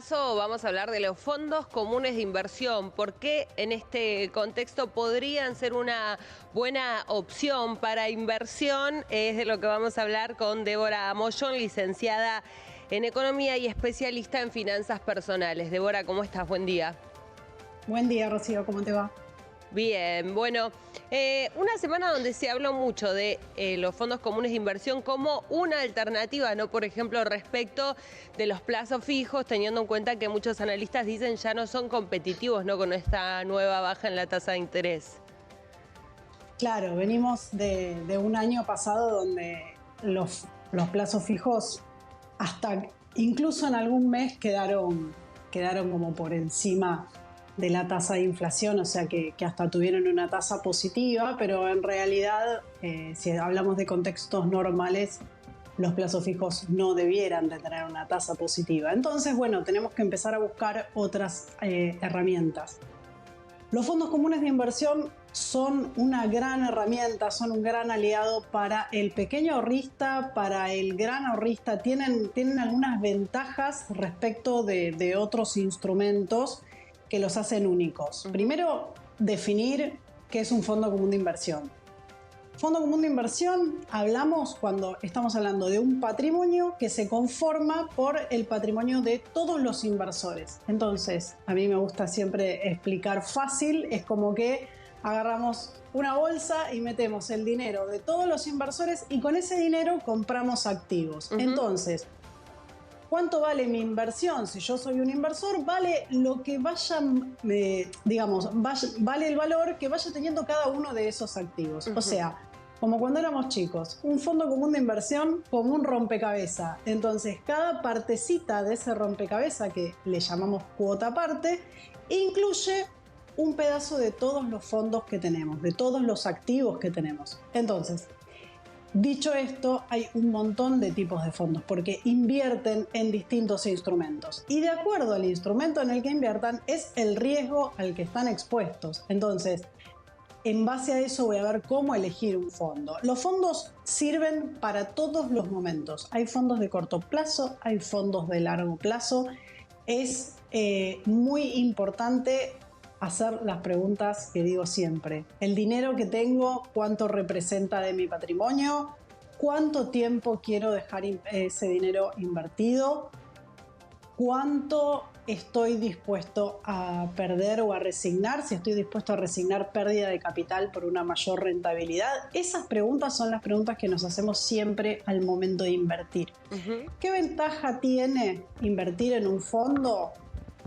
caso vamos a hablar de los fondos comunes de inversión. ¿Por qué en este contexto podrían ser una buena opción para inversión? Es de lo que vamos a hablar con Débora Mollón, licenciada en Economía y especialista en finanzas personales. Débora, ¿cómo estás? Buen día. Buen día, Rocío, ¿cómo te va? Bien, bueno, una semana donde se habló mucho de los fondos comunes de inversión como una alternativa, ¿no? Por ejemplo, respecto de los plazos fijos, teniendo en cuenta que muchos analistas dicen ya no son competitivos, ¿no? Con esta nueva baja en la tasa de interés. Claro, venimos de un año pasado donde los plazos fijos hasta incluso en algún mes quedaron como por encima de la tasa de inflación, o sea que hasta tuvieron una tasa positiva, pero en realidad, si hablamos de contextos normales, los plazos fijos no debieran de tener una tasa positiva. Entonces, bueno, tenemos que empezar a buscar otras herramientas. Los fondos comunes de inversión son una gran herramienta, son un gran aliado para el pequeño ahorrista, para el gran ahorrista. Tienen algunas ventajas respecto de otros instrumentos que los hacen únicos. Primero, definir qué es un fondo común de inversión. Fondo común de inversión hablamos cuando estamos hablando de un patrimonio que se conforma por el patrimonio de todos los inversores. Entonces, a mí me gusta siempre explicar fácil, es como que agarramos una bolsa y metemos el dinero de todos los inversores y con ese dinero compramos activos. Entonces, ¿cuánto vale mi inversión? Si yo soy un inversor, vale lo que vaya, vale el valor que vaya teniendo cada uno de esos activos. O sea, como cuando éramos chicos, un fondo común de inversión como un rompecabezas. Entonces, cada partecita de ese rompecabezas, que le llamamos cuota parte, incluye un pedazo de todos los fondos que tenemos, de todos los activos que tenemos. Entonces, dicho esto, hay un montón de tipos de fondos porque invierten en distintos instrumentos y de acuerdo al instrumento en el que inviertan es el riesgo al que están expuestos. Entonces, en base a eso voy a ver cómo elegir un fondo. Los fondos sirven para todos los momentos. Hay fondos de corto plazo, hay fondos de largo plazo. Es muy importante hacer las preguntas que digo siempre. El dinero que tengo, ¿cuánto representa de mi patrimonio? ¿Cuánto tiempo quiero dejar ese dinero invertido? ¿Cuánto estoy dispuesto a perder o a resignar? Si estoy dispuesto a resignar pérdida de capital por una mayor rentabilidad. Esas preguntas son las preguntas que nos hacemos siempre al momento de invertir. ¿Qué ventaja tiene invertir en un fondo?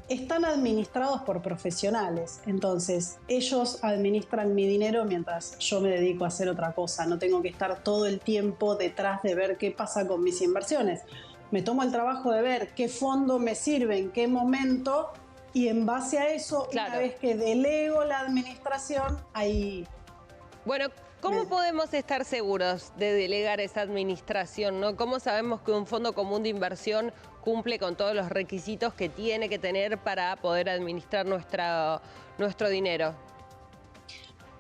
Están administrados por profesionales, entonces ellos administran mi dinero mientras yo me dedico a hacer otra cosa. No tengo que estar todo el tiempo detrás de ver qué pasa con mis inversiones. Me tomo el trabajo de ver qué fondo me sirve, en qué momento, y en base a eso, una vez que delego la administración, ahí... Bueno, ¿cómo podemos estar seguros de delegar esa administración, ¿no? ¿Cómo sabemos que un fondo común de inversión cumple con todos los requisitos que tiene que tener para poder administrar nuestro dinero?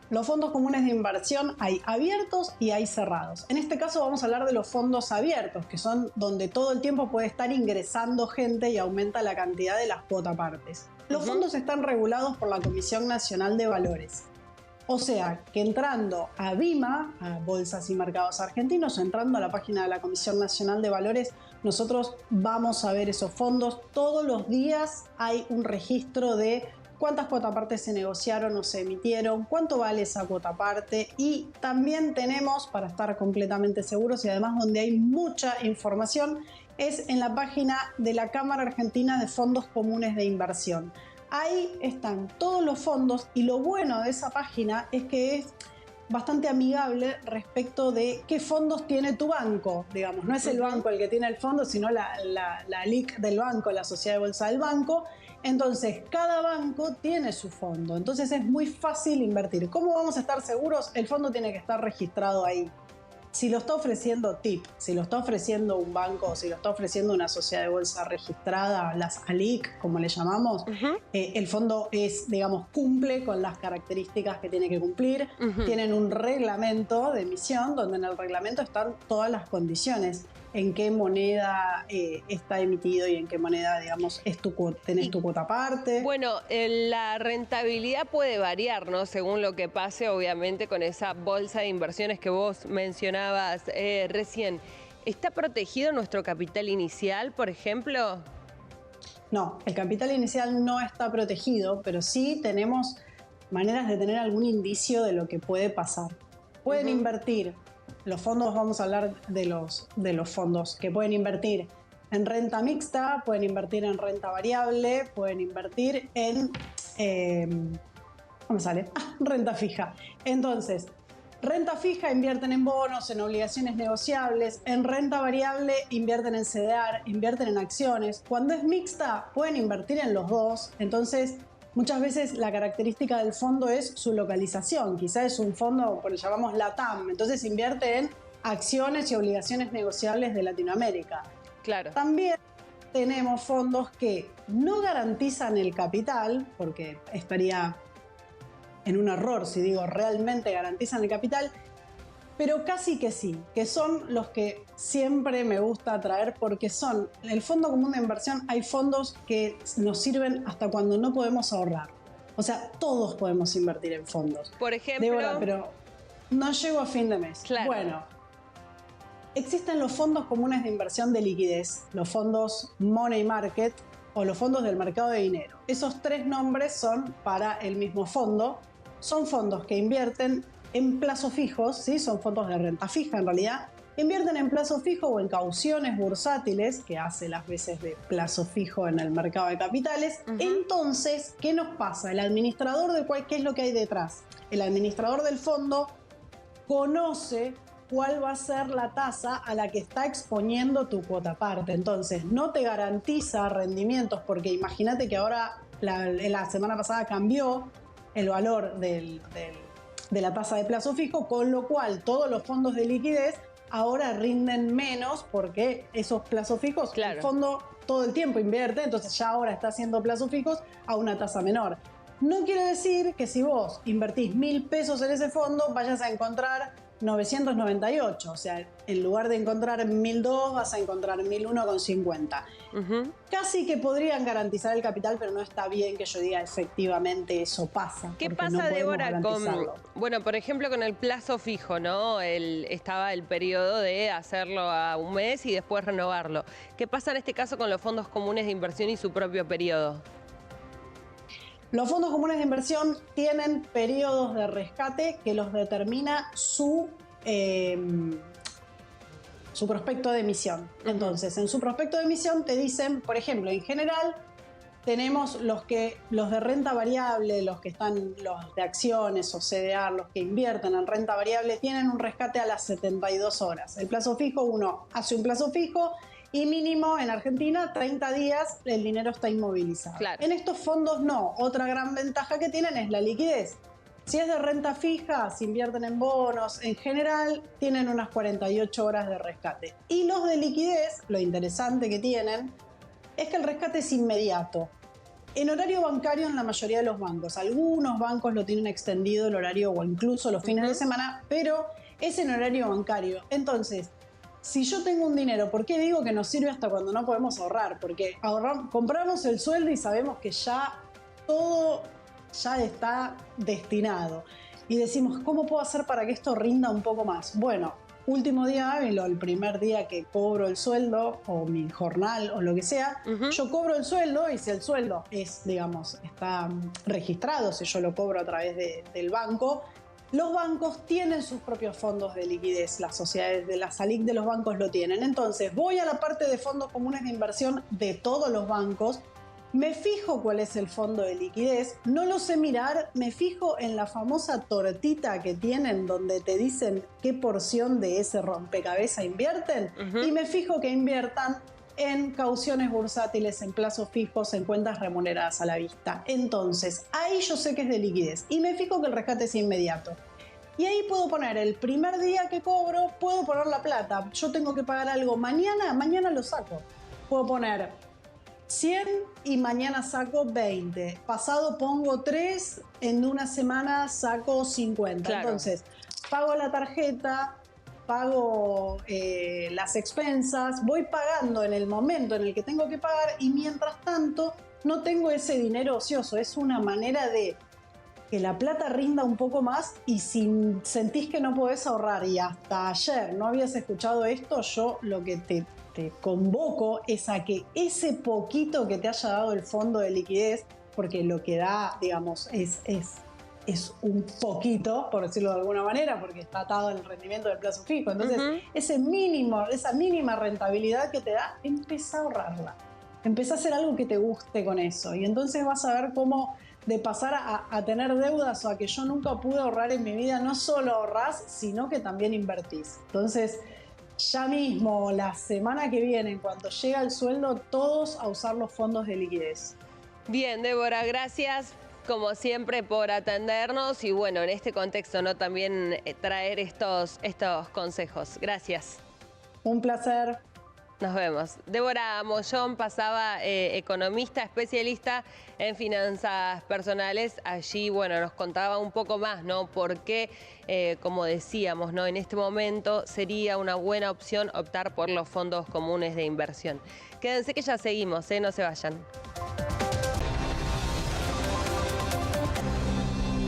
Los fondos comunes de inversión hay abiertos y hay cerrados. En este caso vamos a hablar de los fondos abiertos, que son donde todo el tiempo puede estar ingresando gente y aumenta la cantidad de las cuotapartes. Los fondos están regulados por la Comisión Nacional de Valores. O sea, que entrando a BIMA, a Bolsas y Mercados Argentinos, o entrando a la página de la Comisión Nacional de Valores, nosotros vamos a ver esos fondos. Todos los días hay un registro de cuántas cuotapartes se negociaron o se emitieron, cuánto vale esa cuotaparte, y también tenemos, para estar completamente seguros y además donde hay mucha información, es en la página de la Cámara Argentina de Fondos Comunes de Inversión. Ahí están todos los fondos y lo bueno de esa página es que es bastante amigable respecto de qué fondos tiene tu banco. Digamos, no es el banco el que tiene el fondo, sino la LIC del banco, la Sociedad de Bolsa del banco. Entonces, cada banco tiene su fondo. Entonces, es muy fácil invertir. ¿Cómo vamos a estar seguros? El fondo tiene que estar registrado ahí. Si lo está ofreciendo TIP, si lo está ofreciendo un banco o si lo está ofreciendo una sociedad de bolsa registrada, las ALIC, como le llamamos, el fondo es, digamos, cumple con las características que tiene que cumplir. Tienen un reglamento de emisión donde en el reglamento están todas las condiciones. en qué moneda está emitido y en qué moneda, digamos, tenés tu cuota aparte. Bueno, la rentabilidad puede variar, ¿no? Según lo que pase, obviamente, con esa bolsa de inversiones que vos mencionabas recién. ¿Está protegido nuestro capital inicial, por ejemplo? No, el capital inicial no está protegido, pero sí tenemos maneras de tener algún indicio de lo que puede pasar. Pueden invertir, los fondos, vamos a hablar de los fondos que pueden invertir en renta mixta, pueden invertir en renta variable, pueden invertir en, ¿cómo sale? Renta fija. Entonces, renta fija invierten en bonos, en obligaciones negociables, en renta variable invierten en CDR, invierten en acciones. Cuando es mixta pueden invertir en los dos, entonces muchas veces la característica del fondo es su localización. Quizás es un fondo, por lo llamamos LATAM, entonces invierte en acciones y obligaciones negociables de Latinoamérica. Claro. También tenemos fondos que no garantizan el capital, porque estaría en un error si digo realmente garantizan el capital, pero casi que sí, que son los que siempre me gusta traer porque son, en el fondo común de inversión hay fondos que nos sirven hasta cuando no podemos ahorrar. O sea, todos podemos invertir en fondos. Por ejemplo... Débora, pero no llego a fin de mes. Claro. Bueno, existen los fondos comunes de inversión de liquidez, los fondos money market o los fondos del mercado de dinero. Esos tres nombres son para el mismo fondo. Son fondos que invierten en plazos fijos, ¿sí? Son fondos de renta fija en realidad. Invierten en plazo fijo o en cauciones bursátiles, que hace las veces de plazo fijo en el mercado de capitales. Entonces, ¿qué nos pasa? El administrador ¿qué es lo que hay detrás? El administrador del fondo conoce cuál va a ser la tasa a la que está exponiendo tu cuota parte. Entonces, no te garantiza rendimientos, porque imagínate que ahora, la semana pasada cambió el valor de la tasa de plazo fijo, con lo cual todos los fondos de liquidez ahora rinden menos porque esos plazos fijos, claro, el fondo todo el tiempo invierte, entonces ya ahora está haciendo plazos fijos a una tasa menor. No quiere decir que si vos invertís 1.000 pesos en ese fondo vayas a encontrar 998, o sea, en lugar de encontrar 1.002 vas a encontrar 1.001,50. Casi que podrían garantizar el capital, pero no está bien que yo diga efectivamente eso pasa. ¿Qué pasa, Débora, bueno, por ejemplo, con el plazo fijo, ¿no? Estaba el periodo de hacerlo a un mes y después renovarlo. ¿Qué pasa en este caso con los fondos comunes de inversión y su propio periodo? Los fondos comunes de inversión tienen periodos de rescate que los determina su prospecto de emisión. Entonces, en su prospecto de emisión te dicen, por ejemplo, en general tenemos los de renta variable, los de acciones o CDR, los que invierten en renta variable, tienen un rescate a las 72 horas. El plazo fijo, uno hace un plazo fijo y mínimo en Argentina 30 días el dinero está inmovilizado. Claro. En estos fondos no. Otra gran ventaja que tienen es la liquidez. Si es de renta fija, si invierten en bonos, en general tienen unas 48 horas de rescate. Y los de liquidez, lo interesante que tienen es que el rescate es inmediato. En horario bancario en la mayoría de los bancos. Algunos bancos lo tienen extendido el horario o incluso los fines de semana, pero es en horario bancario. Entonces, si yo tengo un dinero, ¿por qué digo que nos sirve hasta cuando no podemos ahorrar? Porque compramos el sueldo y sabemos que ya todo ya está destinado. Y decimos, ¿cómo puedo hacer para que esto rinda un poco más? Bueno, último día hábil o el primer día que cobro el sueldo o mi jornal o lo que sea, yo cobro el sueldo y si el sueldo es, digamos, está registrado, si yo lo cobro a través del banco, los bancos tienen sus propios fondos de liquidez, las sociedades de la SALIC de los bancos lo tienen. Entonces voy a la parte de fondos comunes de inversión de todos los bancos, me fijo cuál es el fondo de liquidez, no lo sé mirar, me fijo en la famosa tortita que tienen donde te dicen qué porción de ese rompecabezas invierten y me fijo que inviertan en cauciones bursátiles, en plazos fijos, en cuentas remuneradas a la vista. Entonces, ahí yo sé que es de liquidez y me fijo que el rescate es inmediato. Y ahí puedo poner el primer día que cobro, puedo poner la plata. Yo tengo que pagar algo mañana lo saco. Puedo poner 100 y mañana saco 20. Pasado pongo 3, en una semana saco 50. Claro. Entonces, pago la tarjeta, pago las expensas, voy pagando en el momento en el que tengo que pagar y mientras tanto no tengo ese dinero ocioso. Es una manera de que la plata rinda un poco más y si sentís que no podés ahorrar y hasta ayer no habías escuchado esto, yo lo que te convoco es a que ese poquito que te haya dado el fondo de liquidez, porque lo que da, digamos, es un poquito, por decirlo de alguna manera, porque está atado al rendimiento del plazo fijo. Entonces, esa mínima rentabilidad que te da, empezá a ahorrarla. Empezá a hacer algo que te guste con eso. Y entonces vas a ver cómo de pasar a tener deudas o a que yo nunca pude ahorrar en mi vida, no solo ahorrás, sino que también invertís. Entonces, ya mismo, la semana que viene, en cuanto llega el sueldo, todos a usar los fondos de liquidez. Bien, Débora, gracias como siempre por atendernos y bueno, en este contexto, ¿no? También traer estos consejos. Gracias. Un placer. Nos vemos. Débora Mollón pasaba economista, especialista en finanzas personales. Allí, bueno, nos contaba un poco más, ¿no? Por qué, como decíamos, ¿no? En este momento sería una buena opción optar por los fondos comunes de inversión. Quédense que ya seguimos, no se vayan.